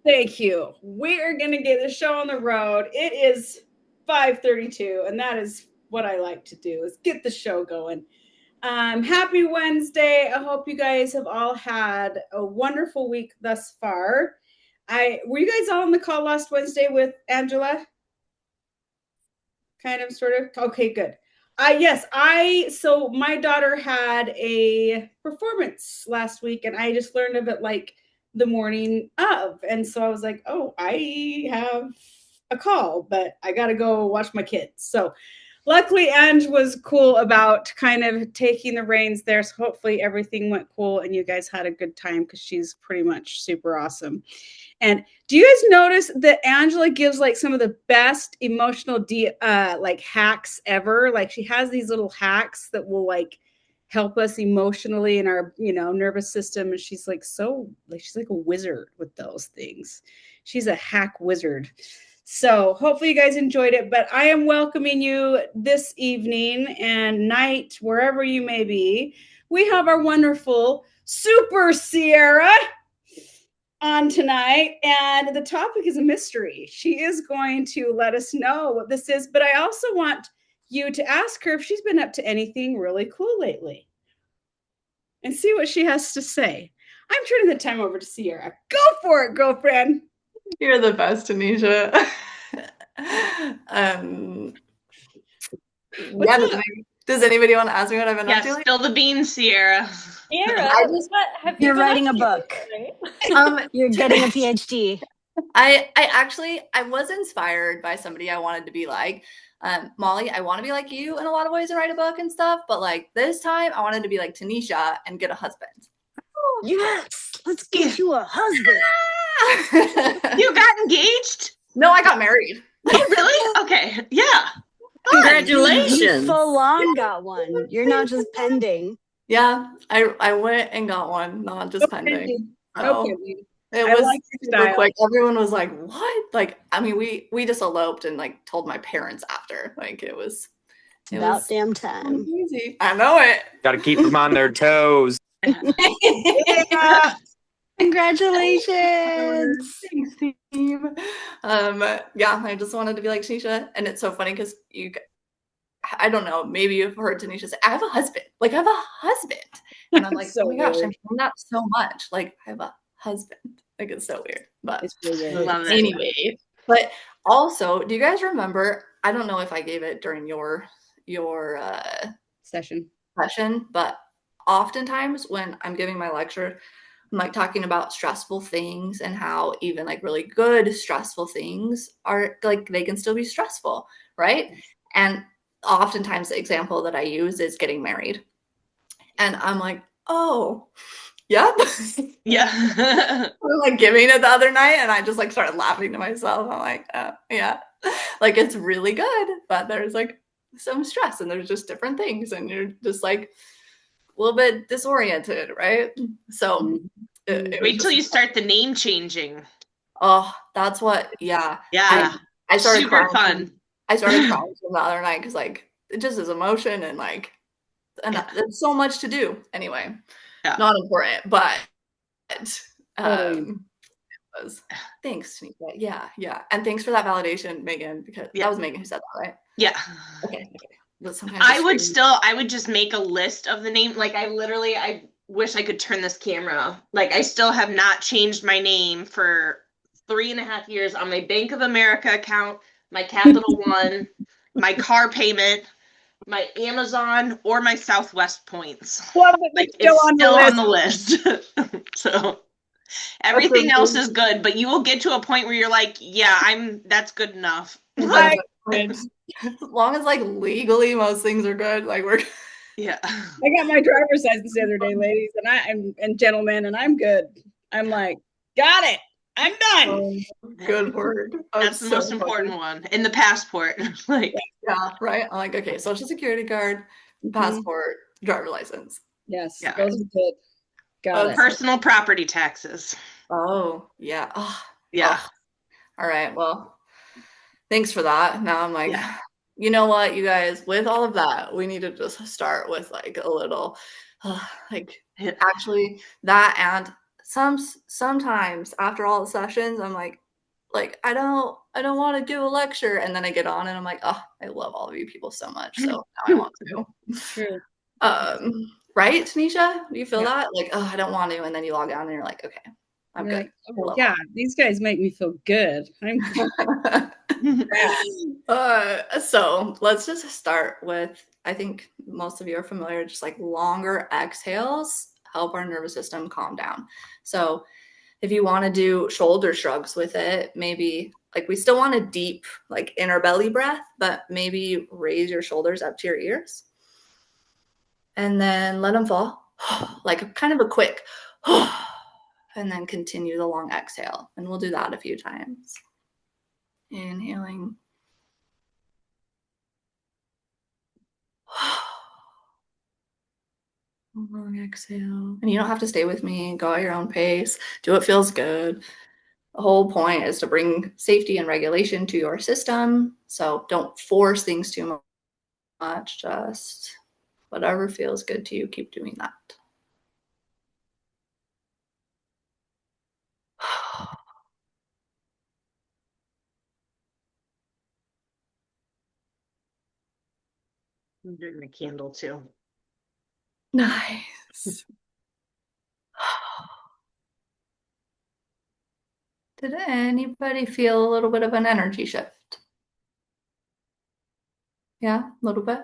Thank you. We are going to get the show on the road. It is 5:32, and that is what I like to do, is get the show going. Happy Wednesday. I hope you guys have all had a wonderful week thus far. Were you guys all on the call last Wednesday with Angela? Kind of, sort of. Okay, good. So my daughter had a performance last week, and I just learned of it like the morning of. And so I was like, oh, I have a call, but I got to go watch my kids. So luckily, Ange was cool about kind of taking the reins there. So hopefully everything went cool and you guys had a good time, because she's pretty much super awesome. And do you guys notice that Angela gives like some of the best emotional like hacks ever? Like she has these little hacks that will like help us emotionally in our, nervous system. And she's like she's like a wizard with those things. She's a hack wizard. So hopefully you guys enjoyed it, but I am welcoming you this evening and night, wherever you may be. We have our wonderful Super Siera on tonight, and the topic is a mystery. She is going to let us know what this is, but I also want you to ask her if she's been up to anything really cool lately and see what she has to say. I'm turning the time over to Siera. Go for it, girlfriend. You're the best, Tanisha. Does anybody want to ask me what I've been up to? Spill the beans, Siera. Siera, you're writing a book. You're getting a PhD. I was inspired by somebody I wanted to be like. Molly, I want to be like you in a lot of ways and write a book and stuff, but like this time I wanted to be like Tanisha and get a husband. Oh, yes, let's get you a husband. You got engaged? No, I got married. Oh, really? Okay, yeah. Congratulations. You full on got one. You're not just pending. Yeah, I went and got one, not just pending. Okay. It was super quick. Everyone was like, "What?" Like, I mean, we just eloped and like told my parents after. Like, it was about damn time. Easy. I know it. Got to keep them on their toes. Yeah. Congratulations. Thanks, team. Yeah, I just wanted to be like Tanisha, and it's so funny because I don't know, maybe you've heard Tanisha say, I have a husband. Like, I have a husband. And I'm like, so oh my gosh, I'm hearing that so much. Like, I have a husband. Like, it's so weird. But it's really weird. Anyway, but also, do you guys remember, I don't know if I gave it during your session, but oftentimes when I'm giving my lecture, I'm like talking about stressful things and how even like really good stressful things are like, they can still be stressful, right? And oftentimes the example that I use is getting married. And I'm like, oh, yep. Yeah. We're like giving it the other night and I just like started laughing to myself. I'm like, yeah, like it's really good, but there's like some stress and there's just different things and you're just like a little bit disoriented, right? So wait till you start the name changing. Oh, that's what, yeah. I started super crying. I started crying the other night because like it just is emotion and like there's so much to do anyway. Yeah. Not important, but it was. Thanks, Tanisha. Yeah, and thanks for that validation, Megan, because that was Megan who said that, right? Yeah. Okay. I would just make a list of the name. Like I wish I could turn this camera. Like I still have not changed my name for 3.5 years on my Bank of America account, my Capital One, my car payment, my Amazon, or my Southwest points. Well, like it's still on the list. So everything else is good, but you will get to a point where you're like, yeah, that's good enough. Like, as long as like legally most things are good, like we're yeah. I got my driver's license the other day, ladies, and gentlemen, and I'm good. I'm like, got it. I'm done. Good word. That's the most important one. And the passport. Like yeah, right. I'm like, okay, social security card, passport, driver license. Yes, those are good. Got it. Personal property taxes. Oh, yeah. Yeah. All right. Well, thanks for that. Now I'm like, you know what, you guys, with all of that, we need to just start with like a little, like actually that and sometimes after all the sessions, I'm like I don't want to do a lecture, and then I get on and I'm like, oh, I love all of you people so much, so now I want to. True. Right, Tanisha? Do you feel that? Like, oh, I don't want to, and then you log on and you're like, okay, I'm good. Like, yeah, these guys make me feel good. I'm so let's just start with, I think most of you are familiar, just like longer exhales help our nervous system calm down. So if you want to do shoulder shrugs with it, maybe like we still want a deep, like inner belly breath, but maybe raise your shoulders up to your ears and then let them fall, like kind of a quick, and then continue the long exhale. And we'll do that a few times. Inhaling. Long exhale. And you don't have to stay with me. Go at your own pace. Do what feels good. The whole point is to bring safety and regulation to your system. So don't force things too much. Just whatever feels good to you, keep doing that. I'm doing the candle too. Nice. Did anybody feel a little bit of an energy shift? Yeah, a little bit.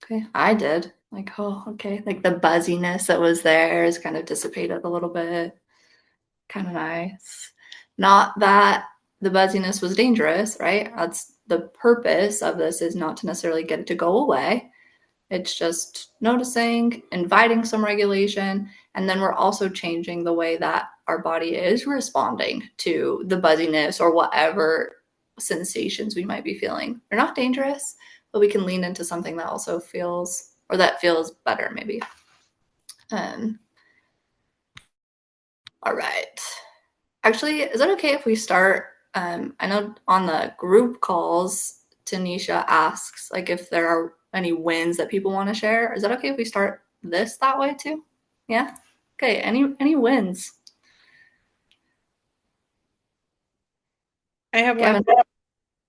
Okay, I did. Like, oh, okay. Like the buzziness that was there is kind of dissipated a little bit. Kind of nice. Not that the buzziness was dangerous, right? That's the purpose of this, is not to necessarily get it to go away. It's just noticing, inviting some regulation, and then we're also changing the way that our body is responding to the buzziness or whatever sensations we might be feeling. They're not dangerous, but we can lean into something that also feels, or that feels better maybe. All right. Actually, is it okay if we start? I know on the group calls, Tanisha asks like if there are any wins that people want to share. Is that okay if we start this that way too? Yeah. Okay. Any wins? I have Gavin, one.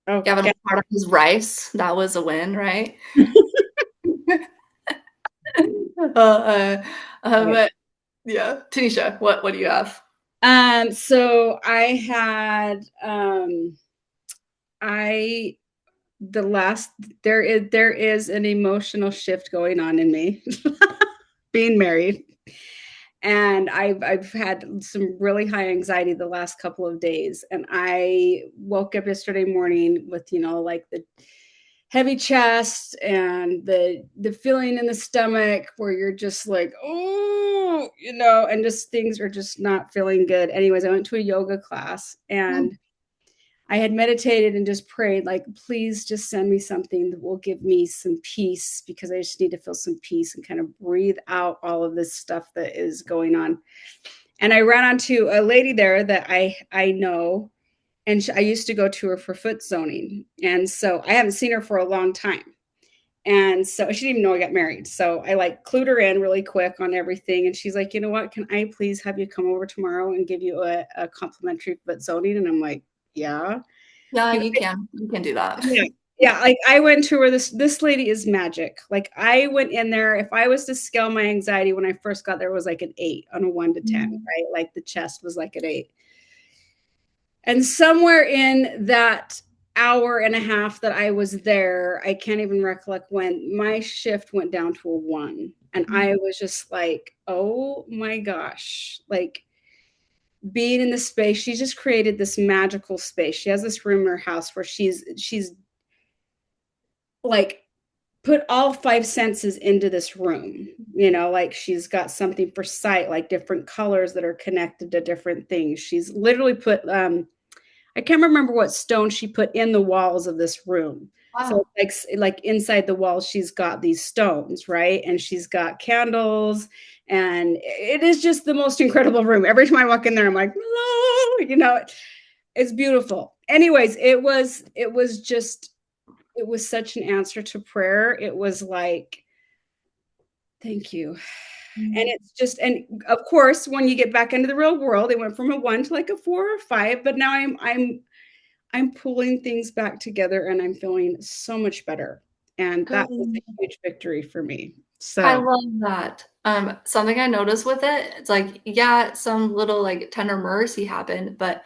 Oh, Gavin part of his rice. That was a win, right? But yeah, Tanisha, what do you have? So I had there is an emotional shift going on in me being married, and I've had some really high anxiety the last couple of days, and I woke up yesterday morning with like the heavy chest and the feeling in the stomach where you're just like, oh, and just things are just not feeling good. Anyways, I went to a yoga class and I had meditated and just prayed, like, please just send me something that will give me some peace, because I just need to feel some peace and kind of breathe out all of this stuff that is going on. And I ran onto a lady there that I know, and I used to go to her for foot zoning. And so I haven't seen her for a long time. And so she didn't even know I got married. So I like clued her in really quick on everything. And she's like, you know what, can I please have you come over tomorrow and give you a complimentary foot zoning? And I'm like, yeah. Yeah, you can do that. Yeah. Like I went to her, this lady is magic. Like I went in there, if I was to scale my anxiety when I first got there, it was like an 8 on a 1 to 10, right? Like the chest was like an 8. And somewhere in that hour and a half that I was there, I can't even recollect when, my shift went down to a 1. And I was just like, oh my gosh, like being in the space. She's just created this magical space. She has this room in her house where she's like put all 5 senses into this room, like she's got something for sight, like different colors that are connected to different things. She's literally put I can't remember what stone she put in the walls of this room. Wow. So like inside the walls, she's got these stones, right? And she's got candles, and it is just the most incredible room. Every time I walk in there, I'm like, oh, it's beautiful. Anyways, it was such an answer to prayer. It was like, thank you. And it's just, and of course, when you get back into the real world, it went from a 1 to like a 4 or 5, but now I'm pulling things back together and I'm feeling so much better. And that was a huge victory for me. So I love that. Something I noticed with it, it's like, yeah, some little like tender mercy happened, but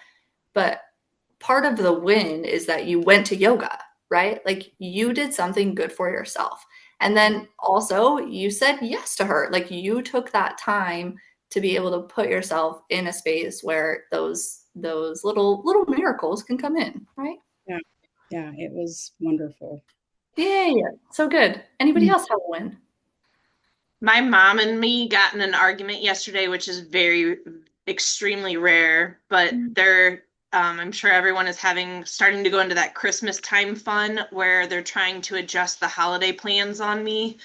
part of the win is that you went to yoga, right? Like you did something good for yourself. And then also you said yes to her. Like you took that time to be able to put yourself in a space where those little miracles can come in, right? Yeah, it was wonderful. Yeah. So good. Anybody else have a win? My mom and me got in an argument yesterday, which is very extremely rare, but I'm sure everyone is starting to go into that Christmas time fun where they're trying to adjust the holiday plans on me.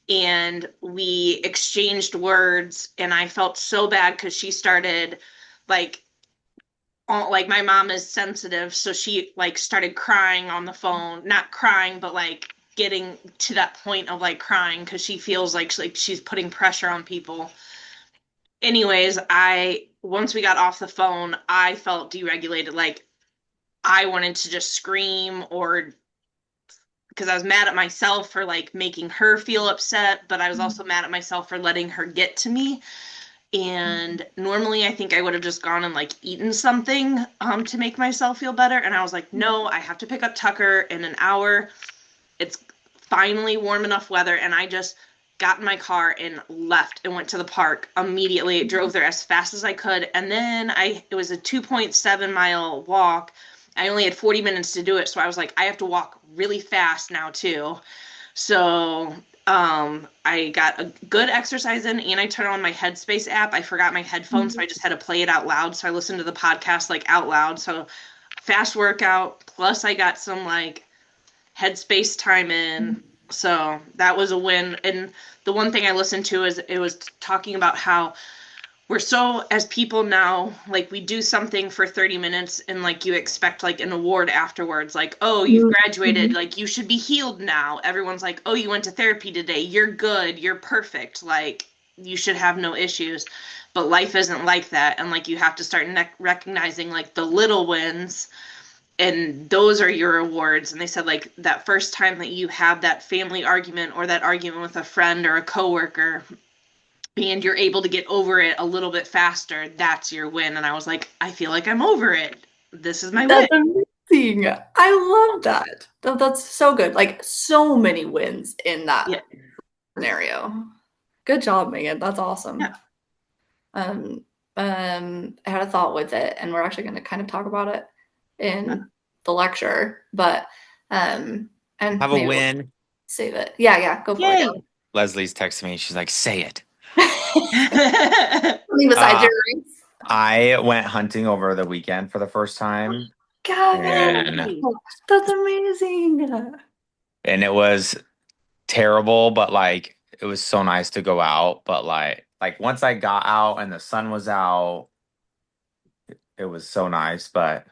And we exchanged words, and I felt so bad because she started like my mom is sensitive, so she like started crying on the phone, not crying, but like getting to that point of like crying because she feels like she's putting pressure on people. Anyways, I once we got off the phone, I felt deregulated. Like I wanted to just scream, or because I was mad at myself for like making her feel upset, but I was also mad at myself for letting her get to me. And normally I think I would have just gone and like eaten something to make myself feel better. And I was like, no, I have to pick up Tucker in an hour. It's finally warm enough weather. And I just got in my car and left and went to the park immediately. Drove there as fast as I could. And then it was a 2.7-mile walk. I only had 40 minutes to do it. So I was like, I have to walk really fast now too. So I got a good exercise in, and I turned on my Headspace app. I forgot my headphones, so I just had to play it out loud. So I listened to the podcast like out loud. So fast workout, plus I got some like Headspace time in. So that was a win. And the one thing I listened to is it was talking about how we're so, as people now, like we do something for 30 minutes and like you expect like an award afterwards, like, oh, you've graduated, like you should be healed now. Everyone's like, oh, you went to therapy today, you're good, you're perfect, like you should have no issues. But life isn't like that. And like you have to start recognizing like the little wins, and those are your awards. And they said like that first time that you have that family argument or that argument with a friend or a coworker, and you're able to get over it a little bit faster, that's your win. And I was like, I feel like I'm over it. This is my win. That's amazing. I love that. That's so good. Like so many wins in that scenario. Good job, Megan. That's awesome. Yeah. I had a thought with it, and we're actually going to kind of talk about it in the lecture, but and have a win. We'll save it. Yeah, go for it. Leslie's texting me. She's like, say it. I went hunting over the weekend for the first time. God, that's amazing. And it was terrible, but like it was so nice to go out. But like once I got out and the sun was out, it was so nice. But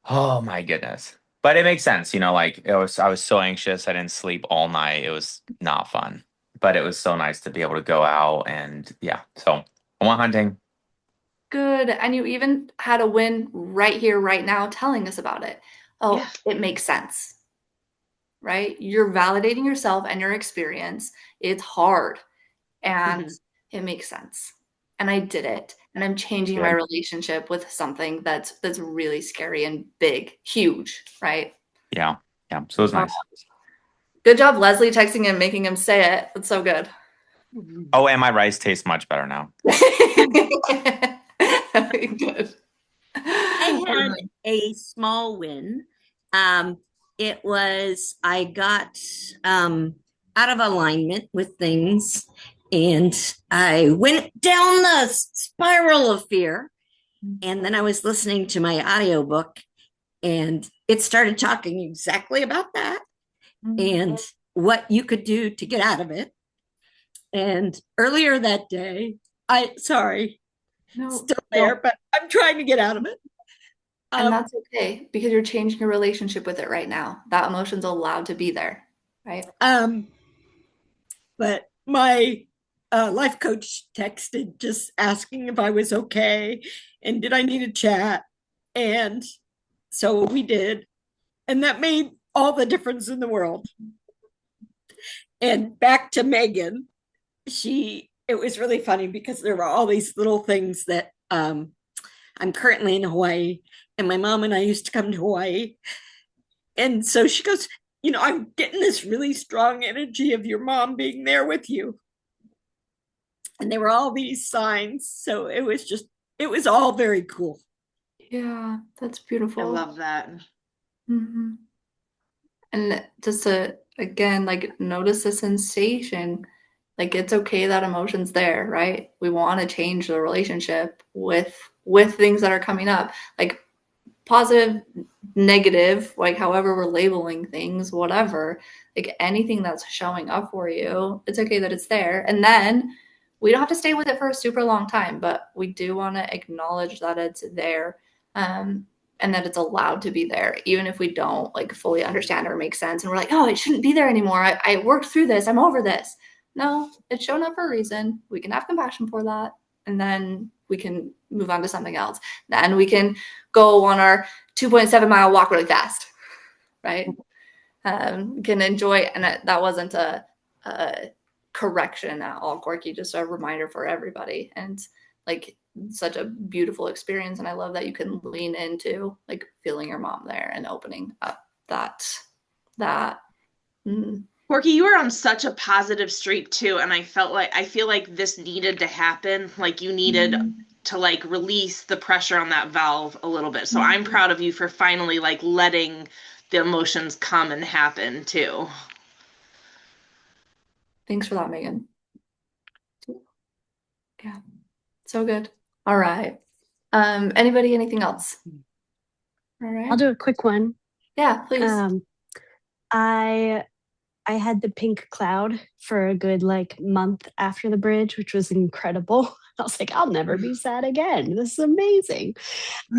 oh my goodness. But it makes sense, like I was so anxious. I didn't sleep all night. It was not fun. But it was so nice to be able to go out, and so I went hunting. Good. And you even had a win right here, right now, telling us about it. Oh, It makes sense, right? You're validating yourself and your experience. It's hard, and it makes sense. And I did it, and I'm changing my relationship with something that's really scary and big, huge, right? Yeah. So it was nice. Good job, Leslie, texting him, making him say it. That's so good. Oh, and my rice tastes much better now. Good. I had a small win. It was, I got out of alignment with things, and I went down the spiral of fear. And then I was listening to my audiobook, and it started talking exactly about that and what you could do to get out of it. And earlier that day, still there, but I'm trying to get out of it. And that's okay, because you're changing your relationship with it right now. That emotion's allowed to be there, right? But my life coach texted just asking if I was okay and did I need a chat. And so we did. And that made all the difference in the world. And back to Megan, it was really funny because there were all these little things that I'm currently in Hawaii, and my mom and I used to come to Hawaii. And so she goes, I'm getting this really strong energy of your mom being there with you. And there were all these signs. So it was all very cool. Yeah, that's beautiful. I love that. Mm-hmm. And just to, again, like notice the sensation. Like it's okay that emotion's there, right? We want to change the relationship with things that are coming up. Like positive, negative, like however we're labeling things, whatever, like anything that's showing up for you, it's okay that it's there. And then we don't have to stay with it for a super long time, but we do want to acknowledge that it's there, and that it's allowed to be there, even if we don't like fully understand or make sense. And we're like, oh, it shouldn't be there anymore. I worked through this. I'm over this. No, it's shown up for a reason. We can have compassion for that. And then we can move on to something else. Then we can go on our 2.7-mile walk really fast, right? Can enjoy, and that wasn't a correction at all, Corky, just a reminder for everybody. And like such a beautiful experience. And I love that you can lean into like feeling your mom there and opening up that. Corky, you were on such a positive streak too, and I feel like this needed to happen. Like you needed to like release the pressure on that valve a little bit. So I'm proud of you for finally like letting the emotions come and happen too. Thanks for that, Megan. Yeah, so good. All right. Anybody, anything else? All right. I'll do a quick one. Yeah, please. I had the pink cloud for a good like month after the bridge, which was incredible. I was like, I'll never be sad again. This is amazing.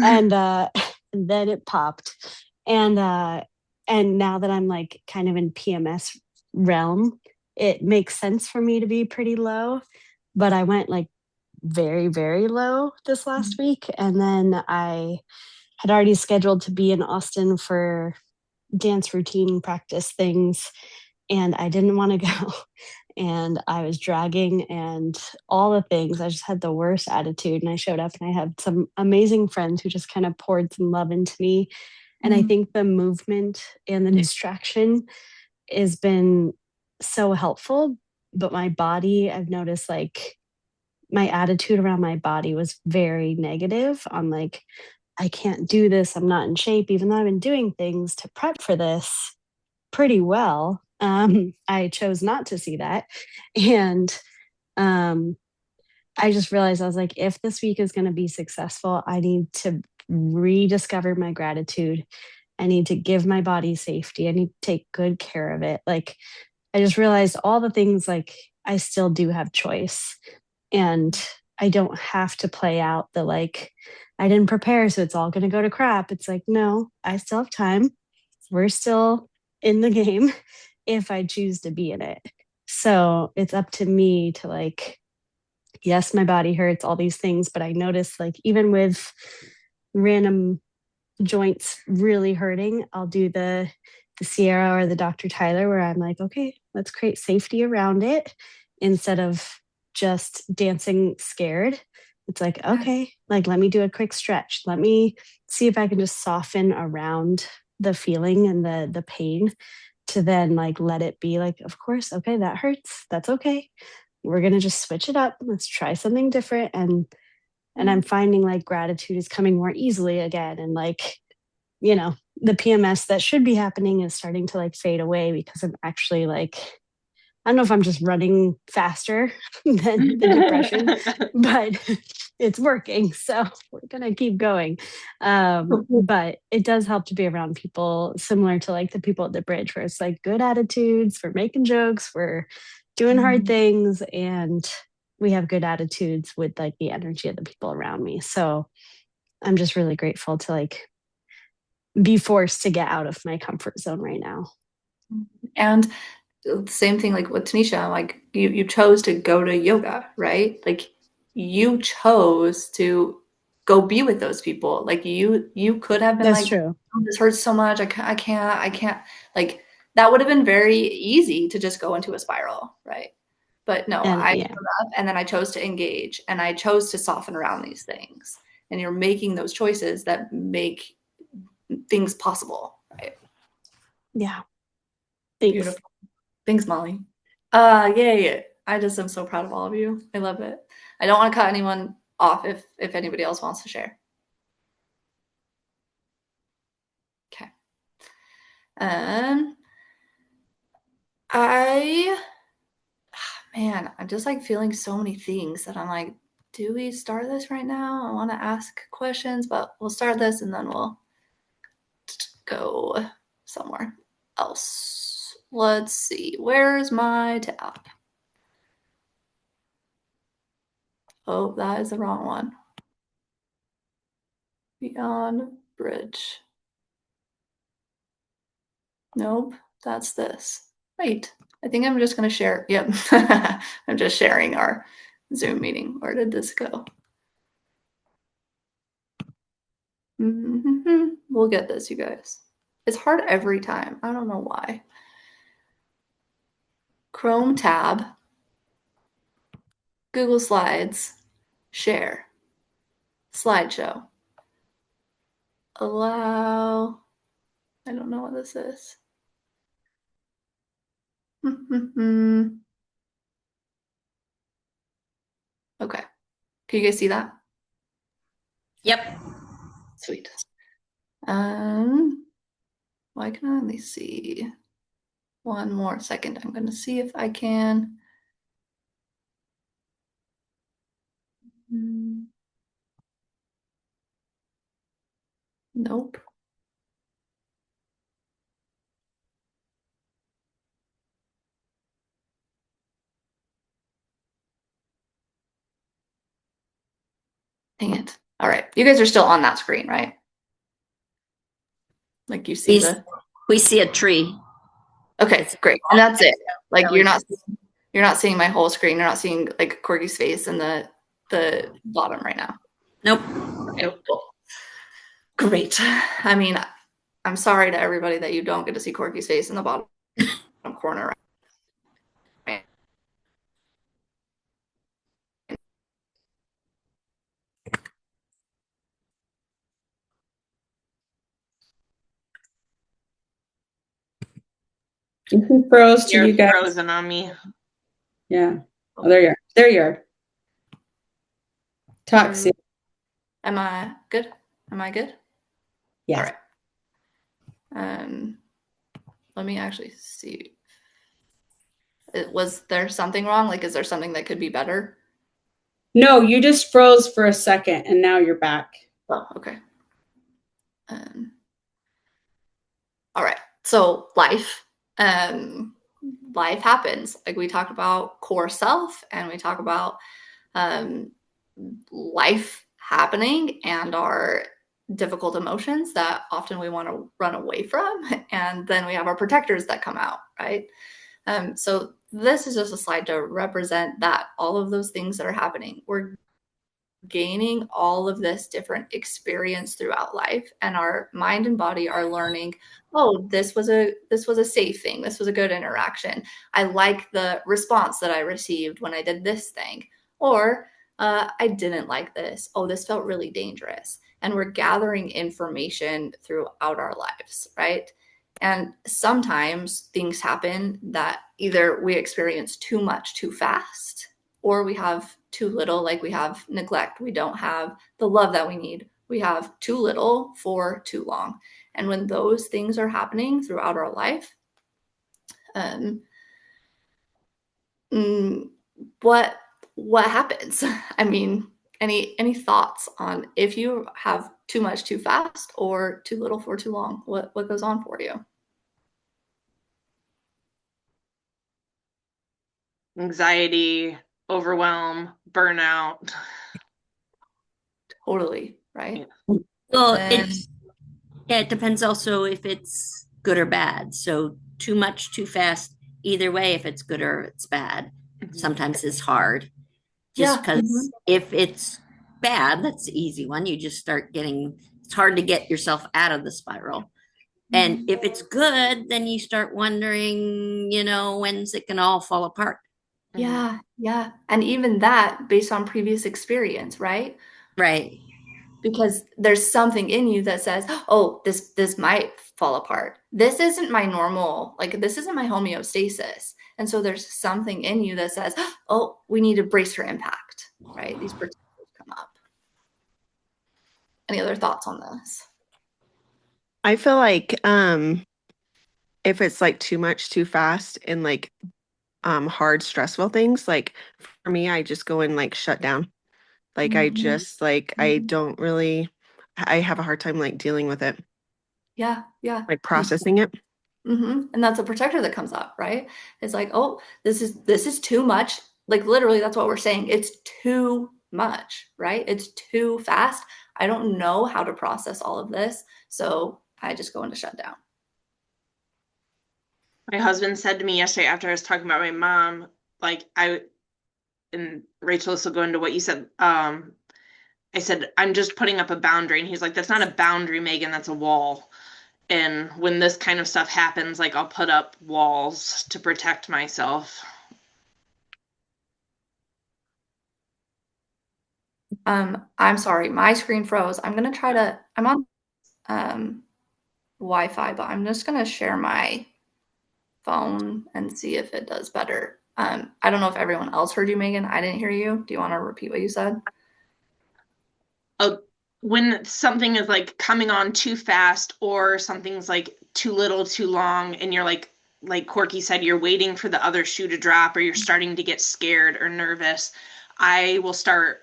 And then it popped. And now that I'm like kind of in PMS realm, it makes sense for me to be pretty low. But I went like very, very low this last week. And then I had already scheduled to be in Austin for dance routine practice things, and I didn't want to go. And I was dragging and all the things. I just had the worst attitude. And I showed up and I had some amazing friends who just kind of poured some love into me. And I think the movement and the distraction has been so helpful. But my body, I've noticed like my attitude around my body was very negative on like, I can't do this. I'm not in shape, even though I've been doing things to prep for this pretty well. I chose not to see that. And I just realized I was like, if this week is going to be successful, I need to rediscover my gratitude. I need to give my body safety. I need to take good care of it. Like, I just realized all the things like I still do have choice, and I don't have to play out the like, I didn't prepare, so it's all going to go to crap. It's like, no, I still have time. We're still in the game if I choose to be in it. So it's up to me to like, yes, my body hurts, all these things, but I notice like even with random joints really hurting, I'll do the Siera or the Dr. Tyler where I'm like, okay, let's create safety around it instead of just dancing scared. It's like, okay, like let me do a quick stretch. Let me see if I can just soften around the feeling and the pain to then like let it be like, of course, okay, that hurts. That's okay. We're gonna just switch it up. Let's try something different. And I'm finding like gratitude is coming more easily again. And like, the PMS that should be happening is starting to like fade away because I'm actually like, I don't know if I'm just running faster than the depression, but it's working. So we're going to keep going. But it does help to be around people similar to like the people at the bridge where it's like good attitudes, we're making jokes, we're doing hard things, and we have good attitudes with like the energy of the people around me. So I'm just really grateful to like be forced to get out of my comfort zone right now. And the same thing like with Tanisha, like you chose to go to yoga, right? Like you chose to go be with those people. Like you could have been That's like, true. oh, this hurts so much. I can't. Like that would have been very easy to just go into a spiral, right? But no, And I yeah, showed up and then I chose to engage and I chose to soften around these things. And you're making those choices that make things possible, right? yeah. Thanks. Beautiful. Thanks, Molly. Yay. I just am so proud of all of you. I love it. I don't want to cut anyone off if anybody else wants to share. Okay. Man, I'm just like feeling so many things that I'm like, do we start this right now? I want to ask questions, but we'll start this and then we'll go somewhere else. Let's see. Where's my tab? Oh, that is the wrong one. Beyond Bridge. Nope, that's this. Wait, I think I'm just going to share. Yep, I'm just sharing our Zoom meeting. Where did this go? We'll get this, you guys. It's hard every time. I don't know why. Chrome tab, Google Slides, share, slideshow, allow. I don't know what this is. Okay. Can you guys see that? Yep. Sweet. Why can I only see one more second? I'm going to see if I can. Nope. Dang it. All right. You guys are still on that screen, right? Like you see we see a tree. Okay, great. And that's it. Like you're not seeing my whole screen. You're not seeing like Corky's face in the bottom right now. Nope. Okay, cool. Great. I mean, I'm sorry to everybody that you don't get to see Corky's face in the bottom corner. Right? You froze to You're you guys. frozen on me. Yeah. Oh, there you are. There you are. Talk, Siera. Am I good? Am I good? Yeah. All right. Let me actually see. Was there something wrong? Like, is there something that could be better? No, you just froze for a second and now you're back. Oh, okay. All right. So life. Life happens. Like we talked about core self and we talk about life happening and our difficult emotions that often we want to run away from. And then we have our protectors that come out, right? So this is just a slide to represent that all of those things that are happening. We're gaining all of this different experience throughout life, and our mind and body are learning, oh, this was a safe thing, this was a good interaction, I like the response that I received when I did this thing, or I didn't like this, oh, this felt really dangerous. And we're gathering information throughout our lives, right? And sometimes things happen that either we experience too much too fast, or we have too little, like we have neglect. We don't have the love that we need. We have too little for too long. And when those things are happening throughout our life, what happens? I mean, any thoughts on if you have too much too fast or too little for too long? What goes on for you? Anxiety, overwhelm, burnout. Totally, right? Yeah. Well, it depends also if it's good or bad. So too much too fast either way, if it's good or it's bad. Mhm. Sometimes it's hard. Just because if it's bad, that's the easy one. You just start getting, it's hard to get yourself out of the spiral. And if it's good, then you start wondering, when's it going to all fall apart? Yeah, yeah. And even that based on previous experience, right? Right. Because there's something in you that says, oh, this might fall apart. This isn't my normal, like this isn't my homeostasis. And so there's something in you that says, oh, we need to brace for impact, right? These protectors come up. Any other thoughts on this? I feel like if it's like too much too fast and like hard stressful things, like for me, I just go and like shut down. Like I just like I don't really, I have a hard time like dealing with it, Yeah, yeah. like processing it. And that's a protector that comes up, right? It's like, oh, this is too much. Like literally, that's what we're saying. It's too much, right? It's too fast. I don't know how to process all of this, so I just go into shutdown. My husband said to me yesterday after I was talking about my mom, like and Rachel, this will go into what you said. I said, I'm just putting up a boundary. And he's like, that's not a boundary, Megan, that's a wall. And when this kind of stuff happens, like I'll put up walls to protect myself. I'm sorry, my screen froze. I'm on Wi-Fi, but I'm just gonna share my phone and see if it does better. I don't know if everyone else heard you, Megan. I didn't hear you. Do you want to repeat what you said? When something is like coming on too fast or something's like too little, too long, and you're like Corky said, you're waiting for the other shoe to drop or you're starting to get scared or nervous, I will start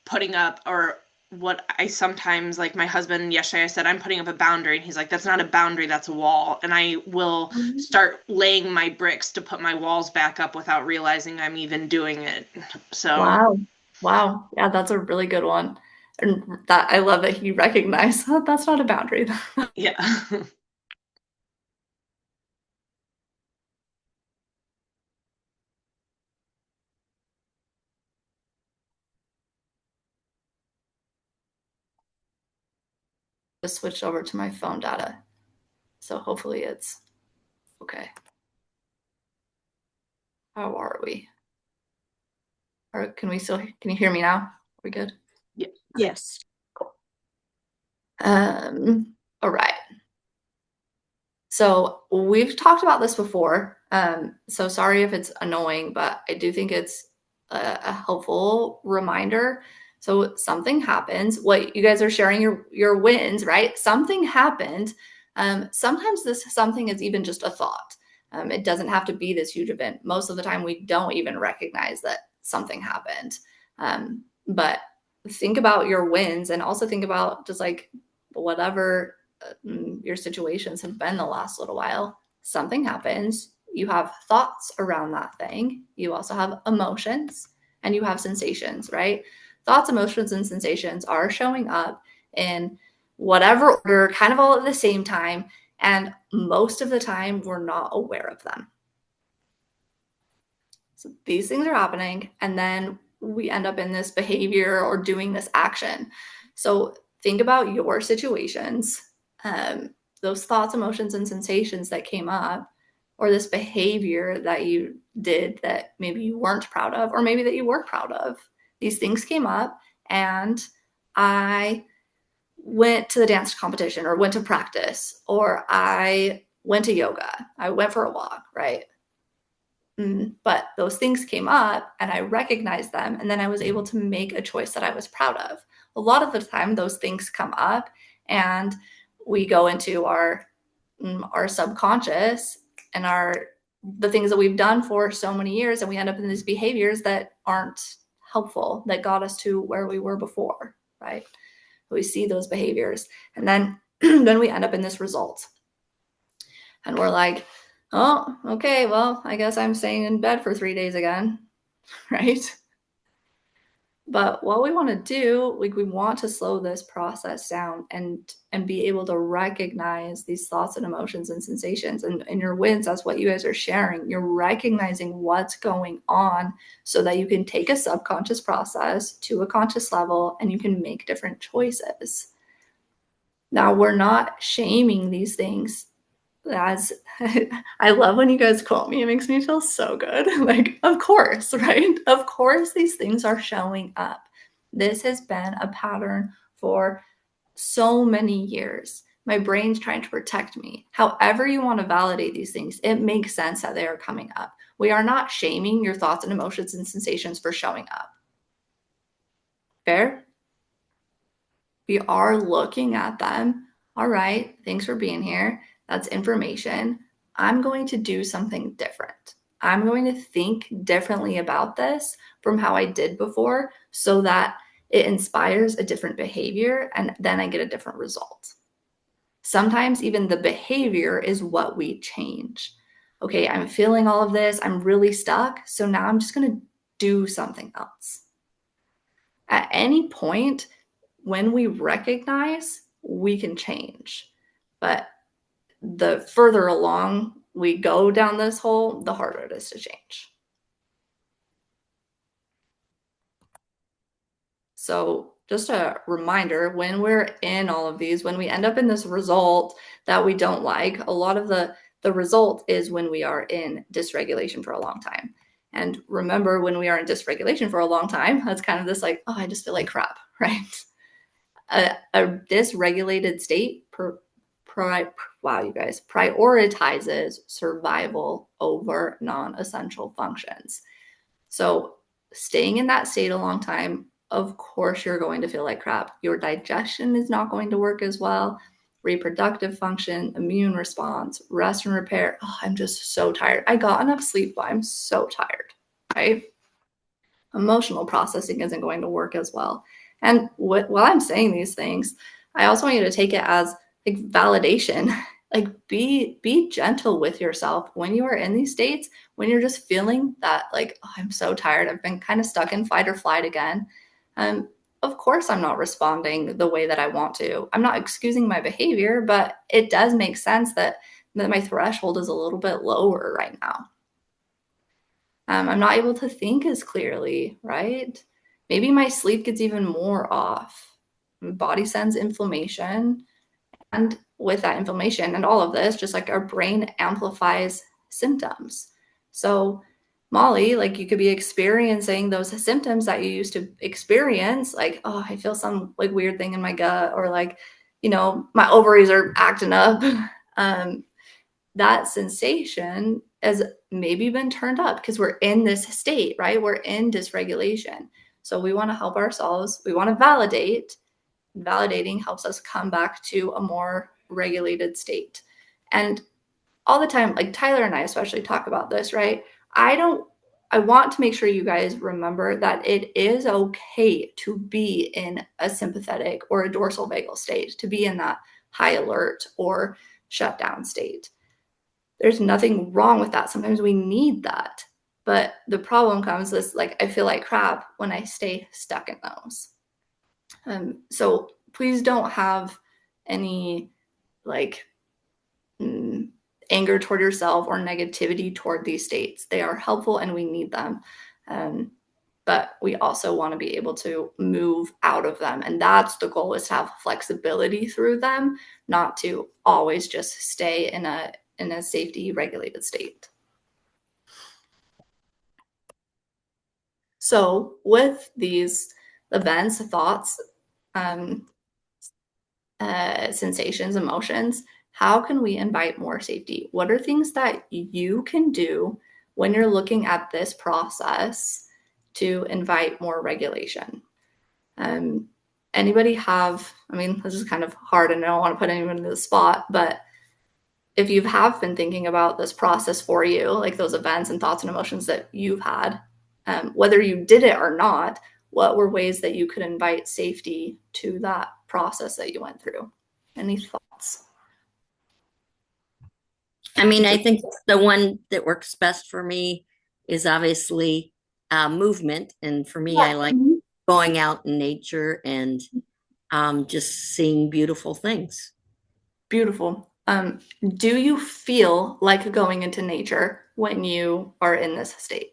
putting up, or what I sometimes, like my husband yesterday, I said, I'm putting up a boundary. And he's like, that's not a boundary, that's a wall. And I will start laying my bricks to put my walls back up without realizing I'm even doing it. So Wow. Yeah, that's a really good one. And that I love that he recognized that that's not a boundary. yeah. Just switched over to my phone data. So hopefully it's okay. How are we? Or can you hear me now? Are we good? Yeah. Yes. Cool. All right. So we've talked about this before. So sorry if it's annoying, but I do think it's a helpful reminder. So something happens. What you guys are sharing your wins, right? Something happened. Sometimes this something is even just a thought. It doesn't have to be this huge event. Most of the time, we don't even recognize that something happened. But think about your wins and also think about just like whatever your situations have been the last little while. Something happens. You have thoughts around that thing. You also have emotions and you have sensations, right? Thoughts, emotions, and sensations are showing up in whatever order, kind of all at the same time. And most of the time, we're not aware of them. So these things are happening, and then we end up in this behavior or doing this action. So think about your situations, those thoughts, emotions, and sensations that came up, or this behavior that you did that maybe you weren't proud of, or maybe that you were proud of. These things came up, and I went to the dance competition, or went to practice, or I went to yoga. I went for a walk, right? But those things came up and I recognized them, and then I was able to make a choice that I was proud of. A lot of the time, those things come up and we go into our subconscious and the things that we've done for so many years, and we end up in these behaviors that aren't helpful, that got us to where we were before, right? We see those behaviors, and then then we end up in this result. And we're like, oh, okay, well, I guess I'm staying in bed for 3 days again, right? But what we want to do, like we want to slow this process down and be able to recognize these thoughts and emotions and sensations. And your wins, that's what you guys are sharing. You're recognizing what's going on so that you can take a subconscious process to a conscious level and you can make different choices. Now, we're not shaming these things. As I love when you guys quote me, it makes me feel so good. Like, of course, right? Of course, these things are showing up. This has been a pattern for so many years. My brain's trying to protect me. However, you want to validate these things, it makes sense that they are coming up. We are not shaming your thoughts and emotions and sensations for showing up. Fair? We are looking at them. All right, thanks for being here. That's information. I'm going to do something different. I'm going to think differently about this from how I did before so that it inspires a different behavior and then I get a different result. Sometimes even the behavior is what we change. Okay, I'm feeling all of this. I'm really stuck. So now I'm just going to do something else. At any point, when we recognize, we can change. But the further along we go down this hole, the harder it is to change. So just a reminder, when we're in all of these, when we end up in this result that we don't like, a lot of the result is when we are in dysregulation for a long time. And remember, when we are in dysregulation for a long time, that's kind of this like, oh, I just feel like crap, right? A dysregulated state prioritizes survival over non-essential functions. So staying in that state a long time, of course, you're going to feel like crap. Your digestion is not going to work as well. Reproductive function, immune response, rest and repair. Oh, I'm just so tired. I got enough sleep, but I'm so tired, right? Emotional processing isn't going to work as well. And while I'm saying these things, I also want you to take it as like validation. Like be gentle with yourself when you are in these states, when you're just feeling that like, oh, I'm so tired. I've been kind of stuck in fight or flight again. Of course, I'm not responding the way that I want to. I'm not excusing my behavior, but it does make sense that my threshold is a little bit lower right now. I'm not able to think as clearly, right? Maybe my sleep gets even more off. My body sends inflammation. And with that inflammation and all of this, just like our brain amplifies symptoms. So Molly, like you could be experiencing those symptoms that you used to experience, like, oh, I feel some like weird thing in my gut, or like, you know, my ovaries are acting up. That sensation has maybe been turned up because we're in this state, right? We're in dysregulation. So we want to help ourselves. We want to validate. Validating helps us come back to a more regulated state. And all the time, like Tyler and I especially talk about this, right? I want to make sure you guys remember that it is okay to be in a sympathetic or a dorsal vagal state, to be in that high alert or shutdown state. There's nothing wrong with that. Sometimes we need that. But the problem comes is like, I feel like crap when I stay stuck in those. So please don't have any like anger toward yourself or negativity toward these states. They are helpful and we need them. But we also want to be able to move out of them. And that's the goal, is to have flexibility through them, not to always just stay in a safety regulated state. So with these events, thoughts, sensations, emotions, how can we invite more safety? What are things that you can do when you're looking at this process to invite more regulation? Anybody have, I mean, this is kind of hard and I don't want to put anyone in the spot, but if you have been thinking about this process for you, like those events and thoughts and emotions that you've had, whether you did it or not, what were ways that you could invite safety to that process that you went through? Any thoughts? I mean, I think the one that works best for me is obviously movement. And for me, I like going out in nature and just seeing beautiful things. Beautiful. Do you feel like going into nature when you are in this state?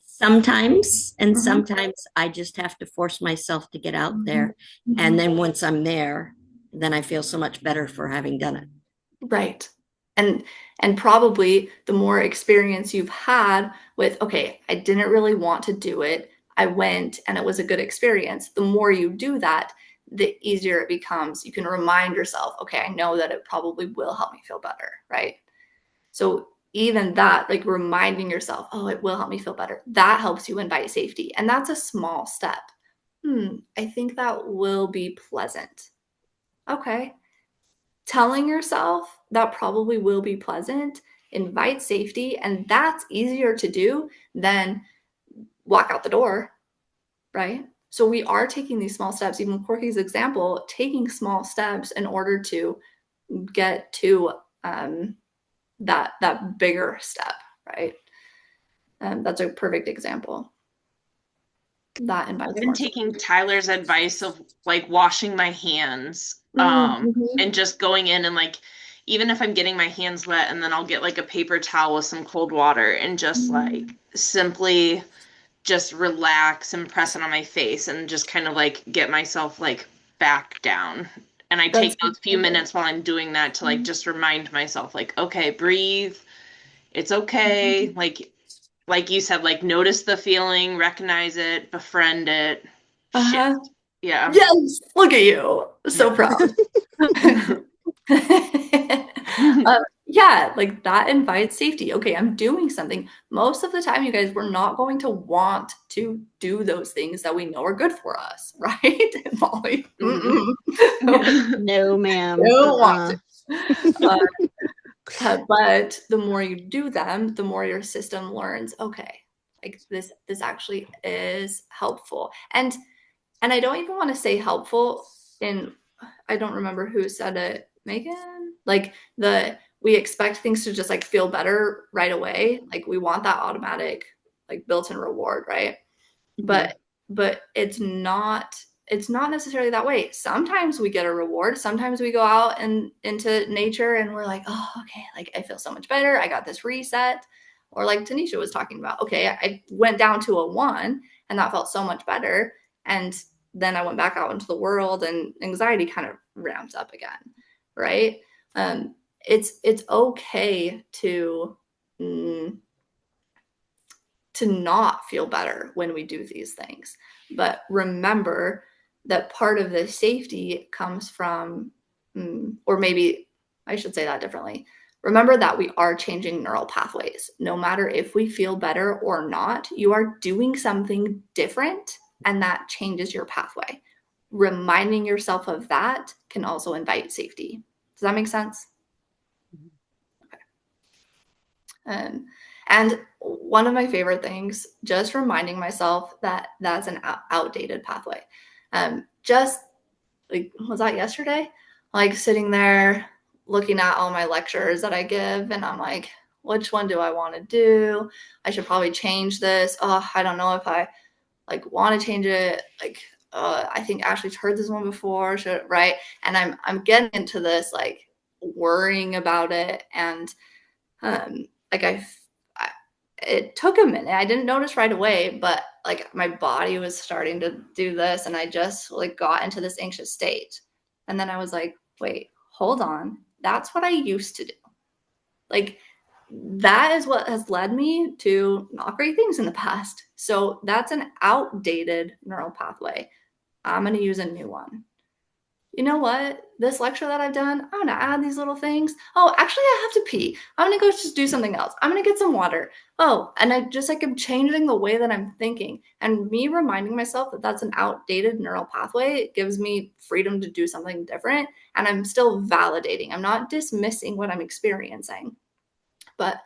Sometimes, and sometimes I just have to force myself to get out there. And then once I'm there, then I feel so much better for having done it. Right. And probably the more experience you've had with, okay, I didn't really want to do it. I went and it was a good experience. The more you do that, the easier it becomes. You can remind yourself, okay, I know that it probably will help me feel better, right? So even that, like reminding yourself, oh, it will help me feel better, that helps you invite safety. And that's a small step. I think that will be pleasant. Okay. Telling yourself that probably will be pleasant, invite safety, and that's easier to do than walk out the door, right? So we are taking these small steps, even Corky's example, taking small steps in order to get to that bigger step, right? That's a perfect example. That invites. I've been taking Tyler's advice of like washing my hands, and just going in and like, even if I'm getting my hands wet, and then I'll get like a paper towel with some cold water and just like simply just relax and press it on my face and just kind of like get myself like back down. And I take those few minutes while I'm doing that to like just remind myself like, okay, breathe. It's okay. Like you said, like notice the feeling, recognize it, befriend it. Shift. Yeah. Yes. Look at you. So proud. Yeah, like that invites safety. Okay, I'm doing something. Most of the time, you guys, we're not going to want to do those things that we know are good for us, right? Molly. No, ma'am. Don't want to. But the more you do them, the more your system learns, okay, like this actually is helpful. And I don't even want to say helpful in, I don't remember who said it, Megan, like we expect things to just like feel better right away. Like we want that automatic, like built-in reward, right? But it's not necessarily that way. Sometimes we get a reward. Sometimes we go out and into nature and we're like, oh, okay, like I feel so much better. I got this reset. Or like Tanisha was talking about, okay, I went down to a 1 and that felt so much better. And then I went back out into the world and anxiety kind of ramps up again, right? It's okay to not feel better when we do these things. But remember that part of the safety comes from, or maybe I should say that differently. Remember that we are changing neural pathways. No matter if we feel better or not, you are doing something different and that changes your pathway. Reminding yourself of that can also invite safety. Does that make sense? Okay. And one of my favorite things, just reminding myself that that's an outdated pathway. Just like, was that yesterday? Like sitting there looking at all my lectures that I give, and I'm like, which one do I want to do? I should probably change this. Oh, I don't know if I like want to change it. Like, I think Ashley's heard this one before, right? And I'm getting into this like worrying about it, and like it took a minute. I didn't notice right away, but like my body was starting to do this, and I just like got into this anxious state. And then I was like, wait, hold on. That's what I used to do. Like that is what has led me to not great things in the past. So that's an outdated neural pathway. I'm going to use a new one. You know what? This lecture that I've done, I'm going to add these little things. Oh, actually, I have to pee. I'm going to go just do something else. I'm going to get some water. Oh, and I just like am changing the way that I'm thinking. And me reminding myself that that's an outdated neural pathway, it gives me freedom to do something different. And I'm still validating. I'm not dismissing what I'm experiencing. But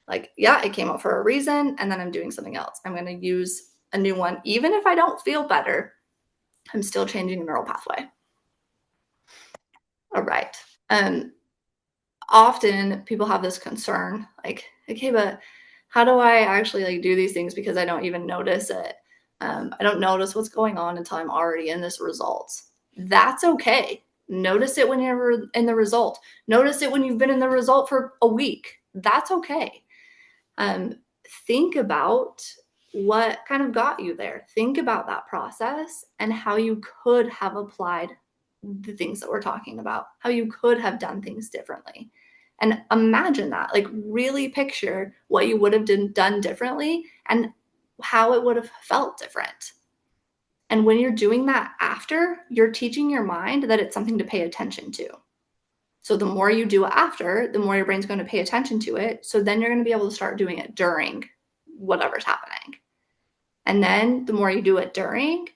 like, yeah, it came up for a reason. And then I'm doing something else. I'm going to use a new one. Even if I don't feel better, I'm still changing a neural pathway. All right. Often people have this concern, like, okay, but how do I actually like do these things because I don't even notice it? I don't notice what's going on until I'm already in this result. That's okay. Notice it when you're in the result. Notice it when you've been in the result for a week. That's okay. Think about what kind of got you there. Think about that process and how you could have applied the things that we're talking about, how you could have done things differently. And imagine that, like really picture what you would have done differently and how it would have felt different. And when you're doing that after, you're teaching your mind that it's something to pay attention to. So the more you do it after, the more your brain's going to pay attention to it. So then you're going to be able to start doing it during whatever's happening. And then the more you do it during,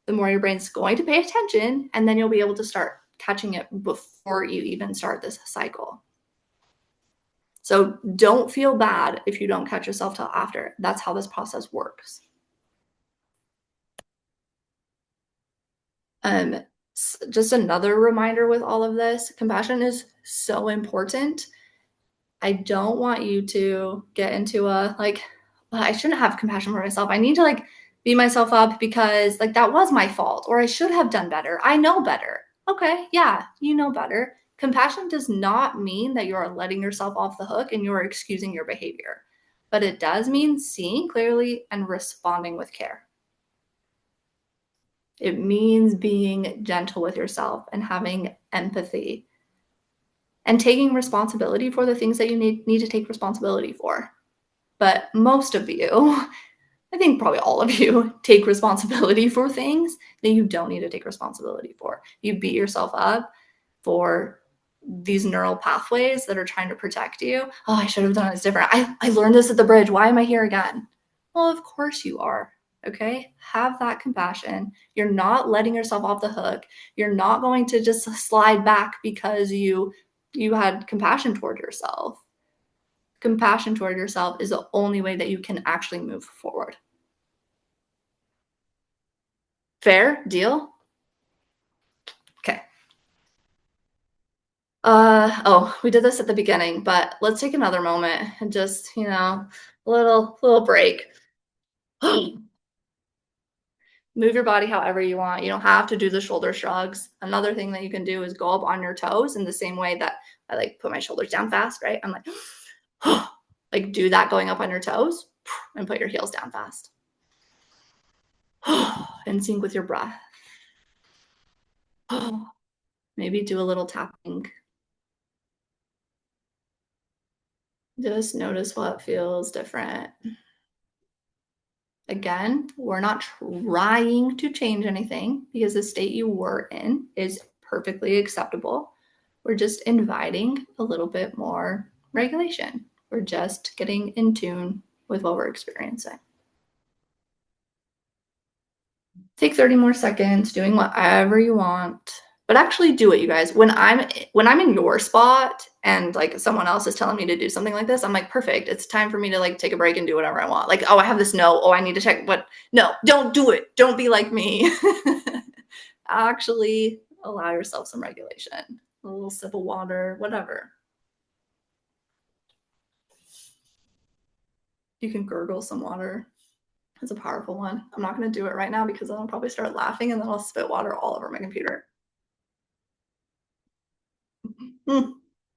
the more your brain's going to pay attention. And then you'll be able to start catching it before you even start this cycle. So don't feel bad if you don't catch yourself till after. That's how this process works. Just another reminder with all of this, compassion is so important. I don't want you to get into a like, well, I shouldn't have compassion for myself. I need to like beat myself up because like that was my fault, or I should have done better. I know better. Okay, yeah, you know better. Compassion does not mean that you are letting yourself off the hook and you are excusing your behavior, but it does mean seeing clearly and responding with care. It means being gentle with yourself and having empathy and taking responsibility for the things that you need to take responsibility for. But most of you, I think probably all of you, take responsibility for things that you don't need to take responsibility for. You beat yourself up for these neural pathways that are trying to protect you. Oh, I should have done this different. I learned this at the bridge. Why am I here again? Well, of course you are. Okay, have that compassion. You're not letting yourself off the hook. You're not going to just slide back because you had compassion toward yourself. Compassion toward yourself is the only way that you can actually move forward. Fair deal? Okay. We did this at the beginning, but let's take another moment and just, a little break. Move your body however you want. You don't have to do the shoulder shrugs. Another thing that you can do is go up on your toes in the same way that I like put my shoulders down fast, right? I'm like, like do that going up on your toes and put your heels down fast. In sync with your breath. Maybe do a little tapping. Just notice what feels different. Again, we're not trying to change anything because the state you were in is perfectly acceptable. We're just inviting a little bit more regulation. We're just getting in tune with what we're experiencing. Take 30 more seconds doing whatever you want, but actually do it, you guys. When I'm in your spot and like someone else is telling me to do something like this, I'm like, perfect. It's time for me to like take a break and do whatever I want. Like, oh, I have this note. Oh, I need to check what. No, don't do it. Don't be like me. Actually allow yourself some regulation. A little sip of water, whatever. You can gurgle some water. It's a powerful one. I'm not going to do it right now because then I'll probably start laughing and then I'll spit water all over my computer.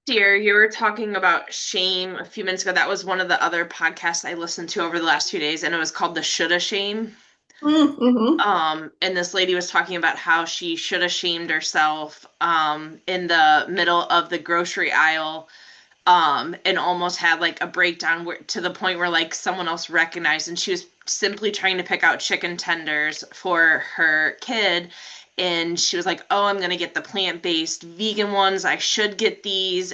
Dear, you were talking about shame a few minutes ago. That was one of the other podcasts I listened to over the last 2 days, and it was called The Shoulda Shame. Mm-hmm. And this lady was talking about how she should have shamed herself in the middle of the grocery aisle and almost had like a breakdown to the point where like someone else recognized, and she was simply trying to pick out chicken tenders for her kid. And she was like, oh, I'm going to get the plant-based vegan ones. I should get these.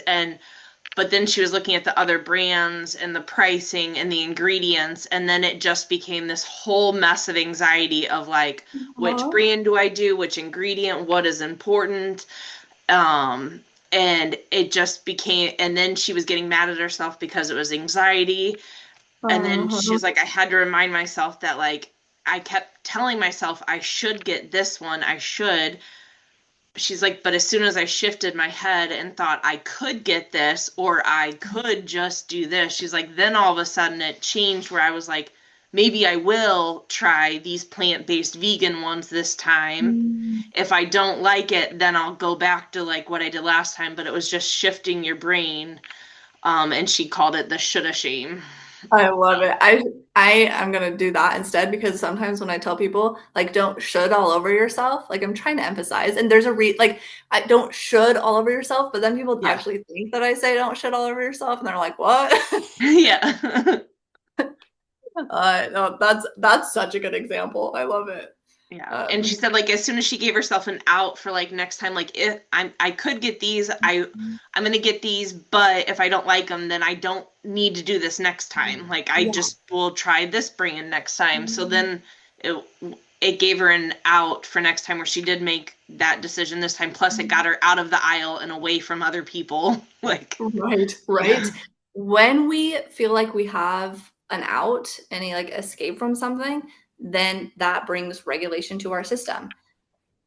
But then she was looking at the other brands and the pricing and the ingredients. And then it just became this whole mess of anxiety of like, which brand do I do? Which ingredient? What is important? And it just became, and then she was getting mad at herself because it was anxiety. And then she was like, I had to remind myself that like, I kept telling myself I should get this one. I should. She's like, but as soon as I shifted my head and thought I could get this or I could just do this, she's like, then all of a sudden it changed where I was like, maybe I will try these plant-based vegan ones this time. If I don't like it, then I'll go back to like what I did last time, but it was just shifting your brain. And she called it the shoulda shame. I love it. I am gonna do that instead, because sometimes when I tell people like don't should all over yourself, like I'm trying to emphasize, and there's a like I don't should all over yourself, but then people actually think that I say don't should all over yourself, and they're like, what? Yeah. No, that's such a good example. I love it. Yeah. And she said like as soon as she gave herself an out for like next time, like if I could get these, I'm gonna get these, but if I don't like them, then I don't need to do this next time. Like I just will try this brand next time. So then it gave her an out for next time where she did make that decision this time. Plus it got her out of the aisle and away from other people. Like right. Yeah. When we feel like we have an out, any like escape from something, then that brings regulation to our system.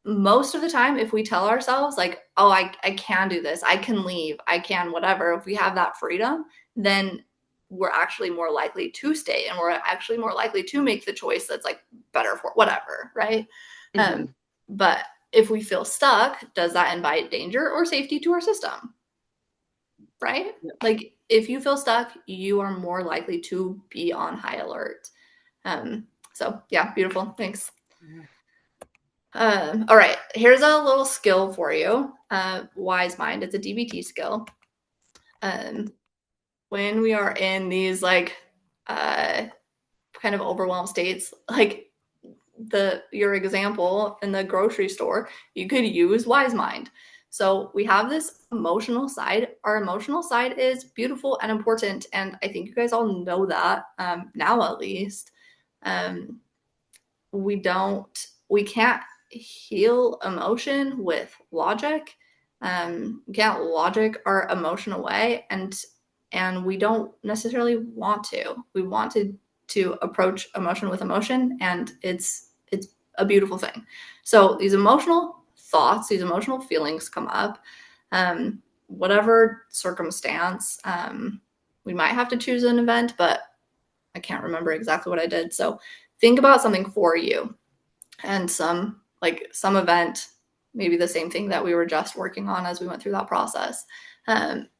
Most of the time, if we tell ourselves like, oh, I can do this, I can leave, I can whatever, if we have that freedom, then we're actually more likely to stay, and we're actually more likely to make the choice that's like better for whatever, right? But if we feel stuck, does that invite danger or safety to our system? Right? Like if you feel stuck, you are more likely to be on high alert. So yeah, beautiful. Thanks. All right, here's a little skill for you. Wise mind. It's a DBT skill. When we are in these like kind of overwhelmed states, like your example in the grocery store, you could use wise mind. So we have this emotional side. Our emotional side is beautiful and important, and I think you guys all know that now at least. We can't heal emotion with logic. We can't logic our emotion away, and we don't necessarily want to. We want to approach emotion with emotion, and it's a beautiful thing. So these emotional thoughts, these emotional feelings come up, whatever circumstance. We might have to choose an event, but I can't remember exactly what I did. So think about something for you, and some event, maybe the same thing that we were just working on as we went through that process.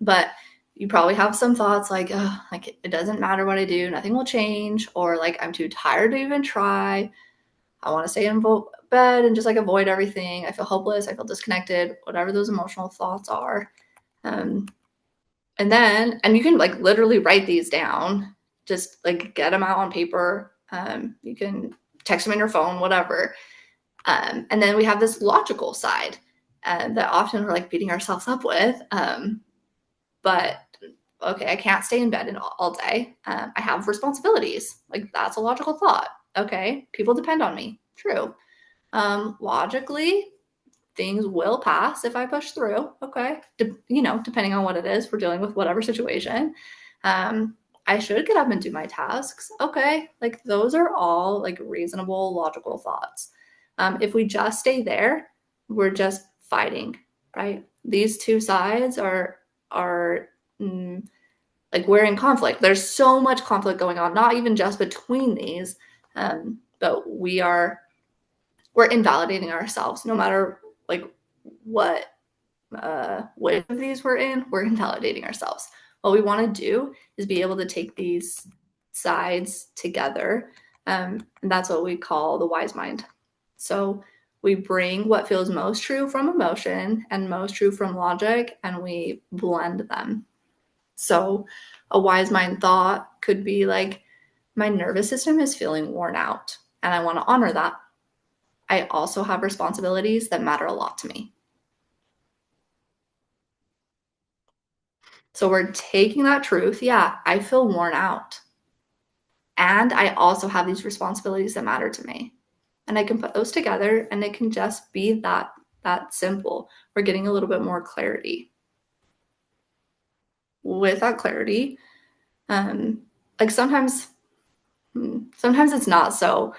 But you probably have some thoughts like, oh, like it doesn't matter what I do, nothing will change, or like I'm too tired to even try. I want to stay in bed and just like avoid everything. I feel hopeless. I feel disconnected. Whatever those emotional thoughts are, and you can like literally write these down. Just like get them out on paper. You can text them in your phone, whatever. And then we have this logical side that often we're like beating ourselves up with. But okay, I can't stay in bed all day. I have responsibilities. Like that's a logical thought. Okay, people depend on me. True. Logically, things will pass if I push through. Okay, depending on what it is, we're dealing with whatever situation. I should get up and do my tasks. Okay, like those are all like reasonable, logical thoughts. If we just stay there, we're just fighting, right? These two sides are like we're in conflict. There's so much conflict going on, not even just between these, but we're invalidating ourselves. No matter like what which of these we're in, we're invalidating ourselves. What we want to do is be able to take these sides together, and that's what we call the wise mind. So we bring what feels most true from emotion and most true from logic, and we blend them. So a wise mind thought could be like, my nervous system is feeling worn out, and I want to honor that. I also have responsibilities that matter a lot to me. So we're taking that truth. Yeah, I feel worn out. And I also have these responsibilities that matter to me. And I can put those together, and it can just be that simple. We're getting a little bit more clarity. With that clarity, like sometimes it's not so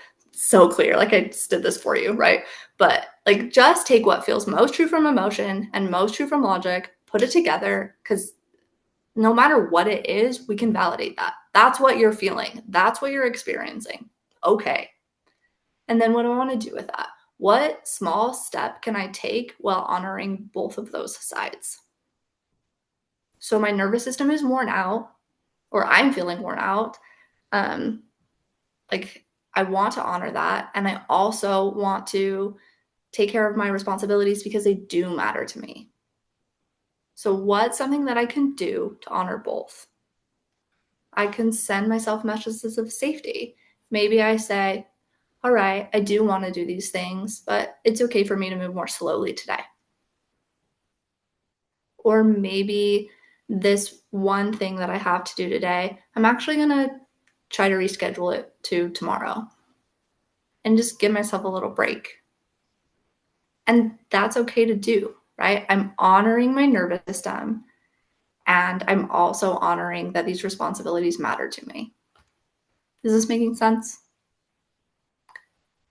clear. Like I just did this for you, right? But like just take what feels most true from emotion and most true from logic, put it together, because no matter what it is, we can validate that. That's what you're feeling. That's what you're experiencing. Okay. And then what do I want to do with that? What small step can I take while honoring both of those sides? So my nervous system is worn out, or I'm feeling worn out. Like I want to honor that. And I also want to take care of my responsibilities because they do matter to me. So what's something that I can do to honor both? I can send myself messages of safety. Maybe I say, all right, I do want to do these things, but it's okay for me to move more slowly today. Or maybe this one thing that I have to do today, I'm actually going to try to reschedule it to tomorrow and just give myself a little break. And that's okay to do, right? I'm honoring my nervous system, and I'm also honoring that these responsibilities matter to me. Is this making sense?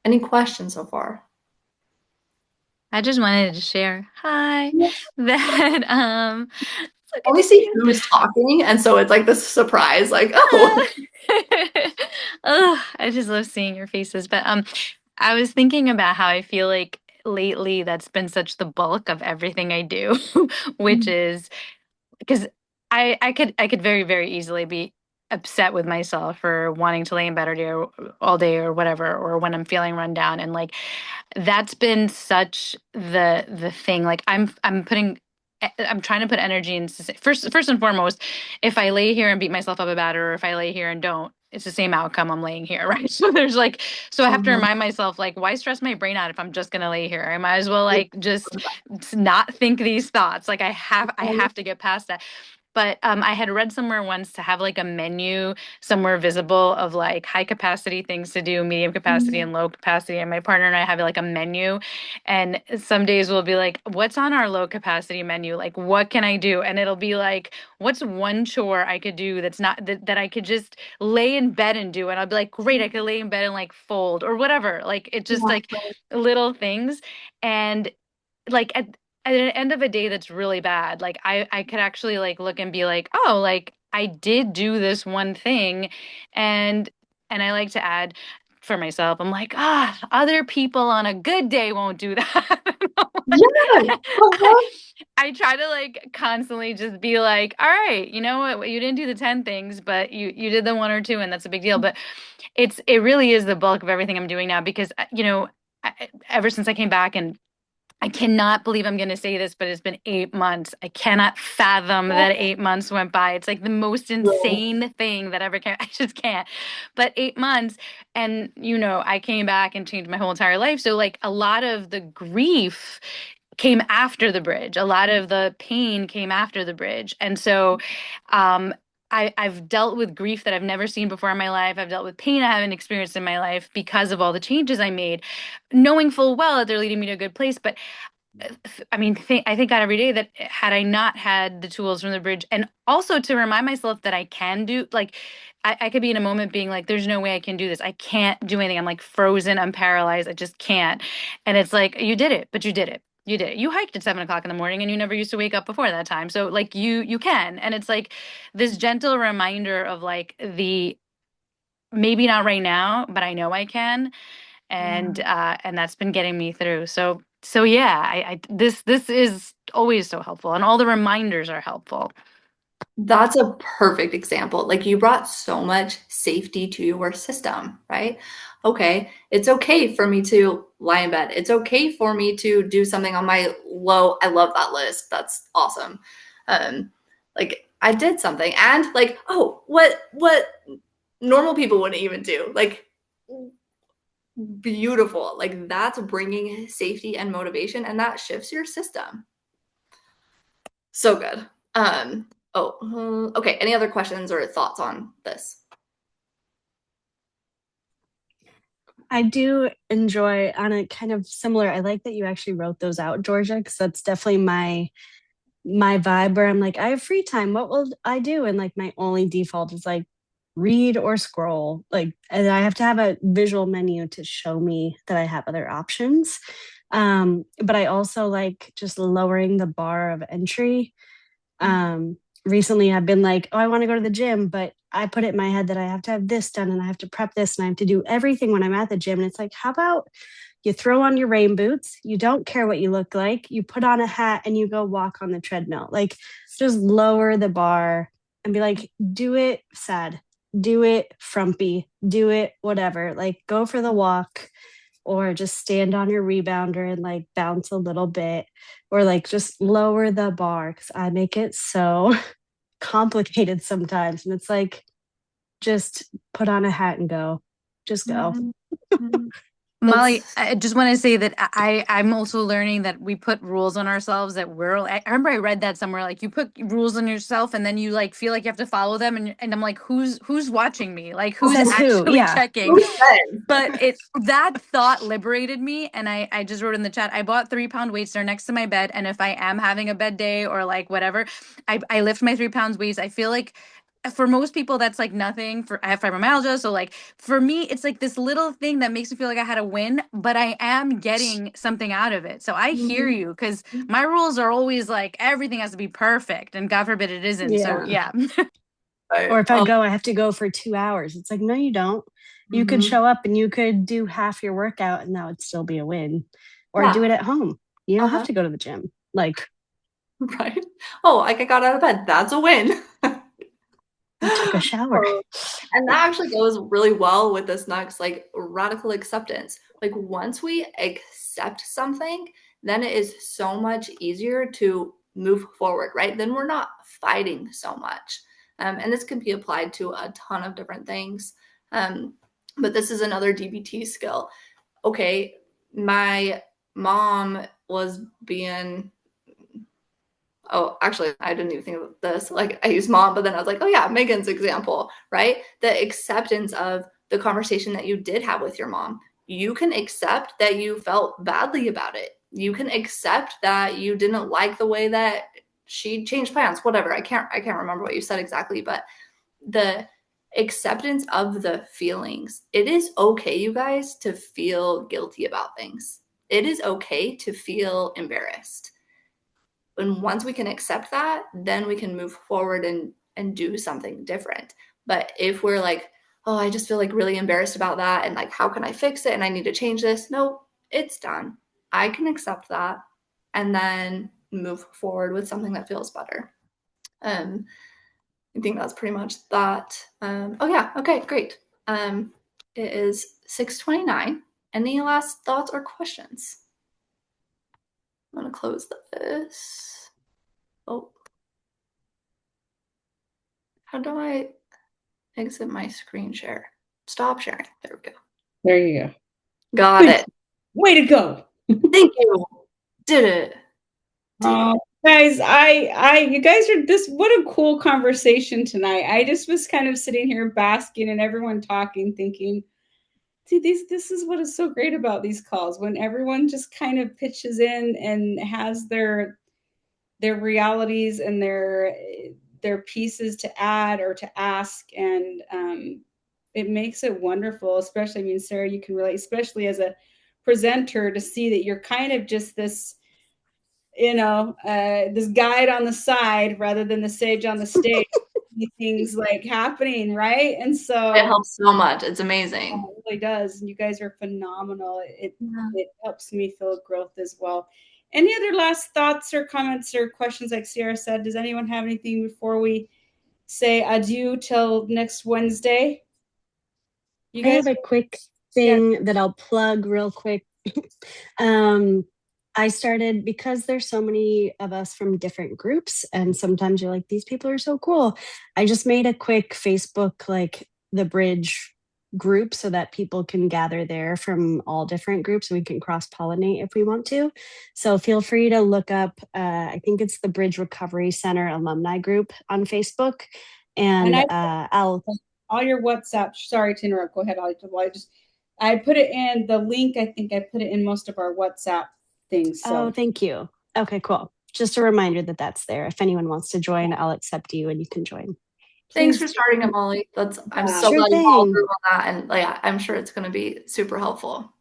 Any questions so far? I just wanted to share, hi, that I only see who's talking, and so it's like this surprise, like, oh. Oh, I just love seeing your faces. But I was thinking about how I feel like lately that's been such the bulk of everything I do, which is because I could very, very easily be upset with myself for wanting to lay in bed all day or whatever, or when I'm feeling run down. And like that's been such the thing. Like I'm trying to put energy into first and foremost, if I lay here and beat myself up about it, or if I lay here and don't, it's the same outcome. I'm laying here, right? So I have to remind myself, like, why stress my brain out if I'm just gonna lay here? I might as well like just not think these thoughts. Like I have to get past that. But I had read somewhere once to have like a menu somewhere visible of like high capacity things to do, medium capacity, and low capacity. And my partner and I have like a menu. And some days we'll be like, what's on our low capacity menu? Like, what can I do? And it'll be like, what's one chore I could do that's not that I could just lay in bed and do? And I'll be like, great, I could lay in bed and like fold or whatever. Like, it just like little things. And like at the end of a day that's really bad, like I could actually like look and be like, oh, like I did do this one thing. And I like to add for myself, I'm like, other people on a good day won't do that. Yeah. I try to like constantly just be like, all right, you know what, you didn't do the 10 things, but you did the one or two, and that's a big deal. But it really is the bulk of everything I'm doing now, because ever since I came back, and I cannot believe I'm going to say this, but it's been 8 months. I cannot fathom that 8 months went by. It's like the most insane thing that ever came. I just can't. But 8 months, and I came back and changed my whole entire life. So like a lot of the grief came after the bridge. A lot of the pain came after the bridge. And so I've dealt with grief that I've never seen before in my life. I've dealt with pain I haven't experienced in my life because of all the changes I made, knowing full well that they're leading me to a good place. But I mean, I think God every day that had I not had the tools from the bridge, and also to remind myself that I can do, like, I could be in a moment being like, there's no way I can do this. I can't do anything. I'm like frozen. I'm paralyzed. I just can't. And it's like, you did it, but you did it. You did it. You hiked at 7 o'clock in the morning, and you never used to wake up before that time. So like you can. And it's like this gentle reminder of like maybe not right now, but I know I can. And that's been getting me through. So yeah, this is always so helpful, and all the reminders are helpful. That's a perfect example. Like, you brought so much safety to your system, right? Okay, it's okay for me to lie in bed. It's okay for me to do something on my low. I love that list. That's awesome. Like, I did something, and like, oh, what normal people wouldn't even do. Like, beautiful. Like, that's bringing safety and motivation, and that shifts your system. So good. Okay. Any other questions or thoughts on this? I do enjoy, on a kind of similar, I like that you actually wrote those out, Georgia, because that's definitely my vibe, where I'm like, I have free time. What will I do? And like my only default is like read or scroll. Like, and I have to have a visual menu to show me that I have other options. But I also like just lowering the bar of entry. recently I've been like, oh, I want to go to the gym, but I put it in my head that I have to have this done and I have to prep this and I have to do everything when I'm at the gym. And it's like, how about you throw on your rain boots? You don't care what you look like. You put on a hat and you go walk on the treadmill. Like, just lower the bar and be like, do it sad, do it frumpy, do it whatever. Like, go for the walk or just stand on your rebounder and like bounce a little bit or like just lower the bar because I make it so complicated sometimes. And it's like, just put on a hat and go. Just go. Molly, I just want to say that I'm also learning that we put rules on ourselves that I remember I read that somewhere, like you put rules on yourself and then you like feel like you have to follow them. And I'm like, who's watching me? Like who's actually checking? But that thought liberated me. And I just wrote in the chat, I bought 3-pound weights. They're next to my bed. And if I am having a bad day or like whatever, I lift my 3 pounds weights. I feel like for most people that's like nothing. For I have fibromyalgia, so like for me it's like this little thing that makes me feel like I had a win, but I am getting something out of it. So I hear you, because my rules are always like everything has to be perfect, and God forbid it isn't. So yeah. Or if I go, I have to go for 2 hours. It's like, no, you don't. You could show up and you could do half your workout and that would still be a win. Or do it at home. You don't have to go to the gym. Like, right. Oh, like I got out of bed. That's a win. I took a shower. And that actually goes really well with this next, like, radical acceptance. Like, once we accept something, then it is so much easier to move forward, right? Then we're not fighting so much. And this can be applied to a ton of different things. But this is another DBT skill. Okay, my mom was being... Oh, actually, I didn't even think of this. Like, I use mom, but then I was like, oh yeah, Megan's example, right? The acceptance of the conversation that you did have with your mom. You can accept that you felt badly about it. You can accept that you didn't like the way that she changed plans, whatever. I can't remember what you said exactly, but the acceptance of the feelings. It is okay, you guys, to feel guilty about things. It is okay to feel embarrassed. And once we can accept that, then we can move forward and do something different. But if we're like, oh, I just feel like really embarrassed about that, and like, how can I fix it? And I need to change this. No, it's done. I can accept that and then move forward with something that feels better. I think that's pretty much that. Oh yeah, okay, great. It is 6:29. Any last thoughts or questions? I'm gonna close this. Oh, how do I exit my screen share? Stop sharing. There we go. There you go. Got it. Way to go. Thank you. Did it. Guys, you guys are this, what a cool conversation tonight. I just was kind of sitting here basking and everyone talking, thinking, see, this is what is so great about these calls, when everyone just kind of pitches in and has their realities and their pieces to add or to ask. And it makes it wonderful, especially, I mean, Sarah, you can relate, especially as a presenter, to see that you're kind of just this, this guide on the side rather than the sage on the stage. Things like happening, right? And so it helps so much. It's amazing. It really does. And you guys are phenomenal. It helps me feel growth as well. Any other last thoughts or comments or questions? Like Siera said, does anyone have anything before we say adieu till next Wednesday? You guys, I have a quick thing that I'll plug real quick. I started, because there's so many of us from different groups, and sometimes you're like, these people are so cool. I just made a quick Facebook, like the Bridge group, so that people can gather there from all different groups and we can cross pollinate if we want to. So feel free to look up, I think it's the Bridge Recovery Center alumni group on Facebook. And I'll all your WhatsApp. Sorry to interrupt. Go ahead. I put it in the link. I think I put it in most of our WhatsApp things. So. Oh, thank you. Okay, cool. Just a reminder that that's there. If anyone wants to join, I'll accept you and you can join. Thanks for starting it, Molly. I'm so glad you followed through on that, and I'm sure it's going to be super helpful.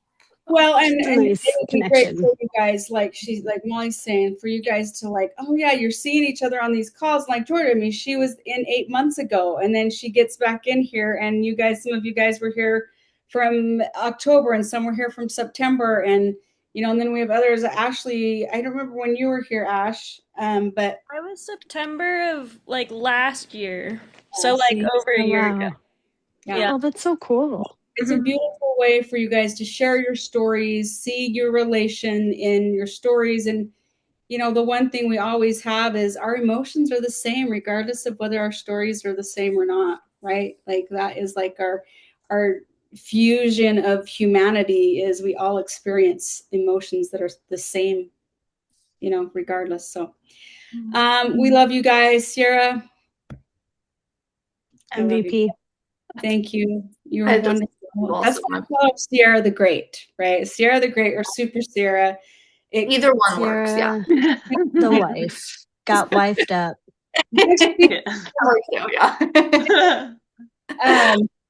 Well, and nice it would be great connection. for you guys, like Molly's saying, for you guys to like, oh yeah, you're seeing each other on these calls. Like Jordan, I mean, she was in 8 months ago, and then she gets back in here, and you guys, some of you guys were here from October, and some were here from September, and and then we have others. Ashley, I don't remember when you were here, Ash, but I was September of like last year, so like over a year ago. Yeah. Oh, that's so cool. It's a beautiful way for you guys to share your stories, see your relation in your stories. And, the one thing we always have is our emotions are the same, regardless of whether our stories are the same or not, right? Like that is like our fusion of humanity is we all experience emotions that are the same, regardless. So we love you guys. Siera. MVP. Thank you. You were wonderful. That's why I call Siera the Great, right? Siera the Great or Super Siera. Either one Siera, works, yeah. The wife. Got wifed up.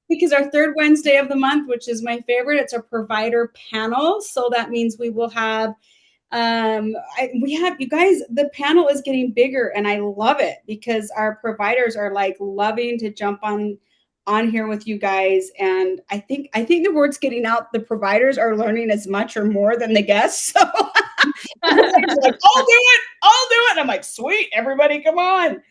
Because our third Wednesday of the month, which is my favorite, it's a provider panel. So that means we will have you guys, the panel is getting bigger and I love it because our providers are like loving to jump on here with you guys. And I think the word's getting out. The providers are learning as much or more than the guests. So like, I'll do it. And I'm like, sweet, everybody come on.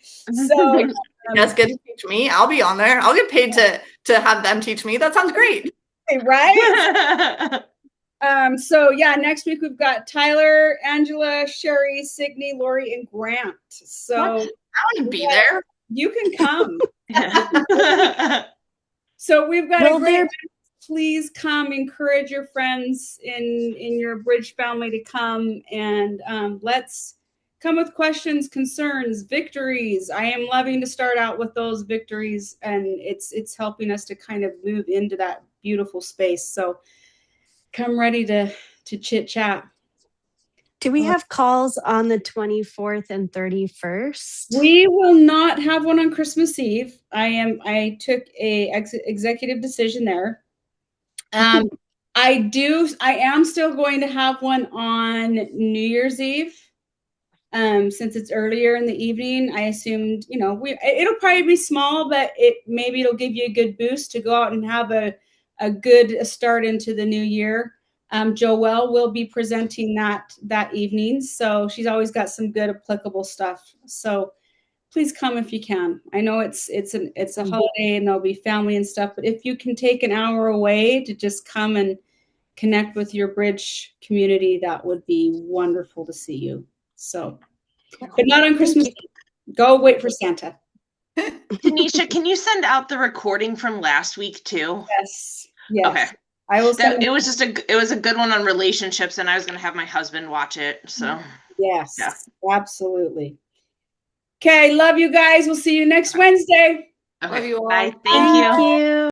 So that's good to teach me. I'll be on there. I'll get paid to have them teach me. That sounds great. Right? So yeah, next week we've got Tyler, Angela, Sherry, Signey, Lori, and Grant. So I want to be there. You can come. So we've got a great. Please come. Encourage your friends in your Bridge family to come, and let's come with questions, concerns, victories. I am loving to start out with those victories, and it's helping us to kind of move into that beautiful space. So come ready to chit chat. Do we have calls on the 24th and 31st? We will not have one on Christmas Eve. I took a executive decision there. I am still going to have one on New Year's Eve. Since it's earlier in the evening, I assumed, it'll probably be small, but maybe it'll give you a good boost to go out and have a good start into the new year. Joelle will be presenting that evening. So she's always got some good applicable stuff. So please come if you can. I know it's a holiday and there'll be family and stuff, but if you can take an hour away to just come and connect with your Bridge community, that would be wonderful to see you. So, but not on Christmas Eve. Go wait for Santa. Tanisha, can you send out the recording from last week too? Yes. Yes. Okay. I will. It was a good one on relationships, and I was going to have my husband watch it. So. Yes. Yeah. Absolutely. Okay. Love you guys. We'll see you next Wednesday. Okay. Love you all. Bye. Thank you.